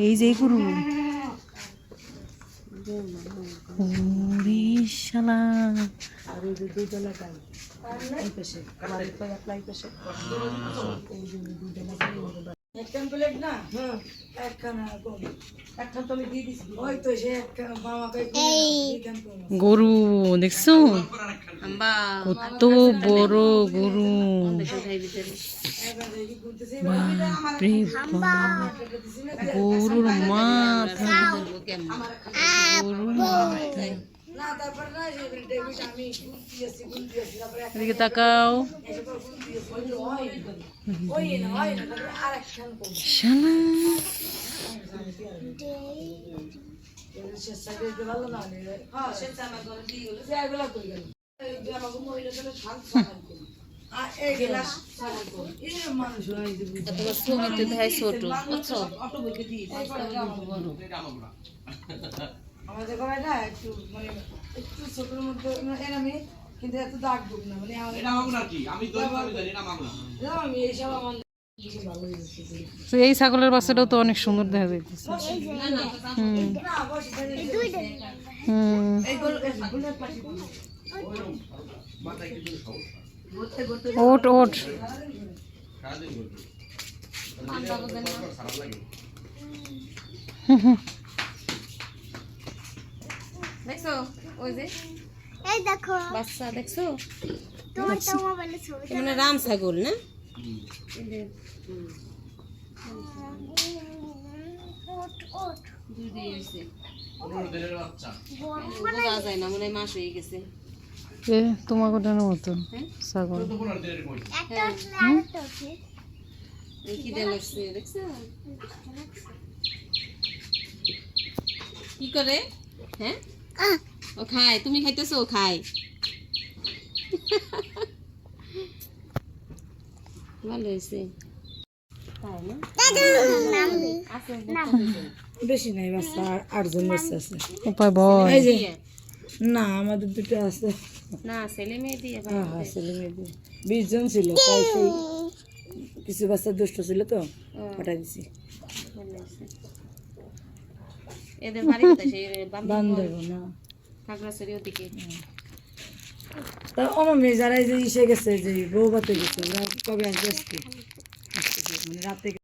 এই যে গরু শালা গরু দেখছো কত বড় গরু বাপরে বাপ গরুর মাথা গরুর মাথা এদিকে তাকাও শালা আমাদের ঘরে না একটু মানে একটু ছোটর মধ্যে আমি কিন্তু এত দাগ দুগ না মানে আমি এইসব আমার এই ছাগলের বাচ্চাটাও তো অনেক সুন্দর দেখা যাইতেছে ওট ওট দেখছো ওই যে এই দেখো বাচ্চা দেখছো তোমার তো মোবাইলে ছবি মানে রাম ছাগল না ওট ওট দুধে এসে ওদের বাচ্চা বড় যায় না মনে মাস হয়ে গেছে এ তোমার কোটার মতো ছাগল একটা আরেকটা আছে এই কি দেখছে দেখছো কি করে হ্যাঁ ও খায় তুমি খাইতেছো ও খায় ভালো হয়েছে বেশি নাই বাচ্চা 8 জন বাচ্চা আছে উপায় বল এই যে না আমাদের দুটো আছে না ছেলে মেয়ে দিয়ে হ্যাঁ ছেলে মেয়ে দিয়ে 20 জন ছিল তাই সেই কিছু বাচ্চা দুষ্ট ছিল তো পাঠাই দিছি এদের বাড়ি কোথায় সেই বান্ধব না খাগড়াছড়ি ওদিকে তা আমার মেয়ে যারা এই যে ইসে গেছে যে বউ বাতে গেছে ওরা কবে আসবে আজকে মানে রাতে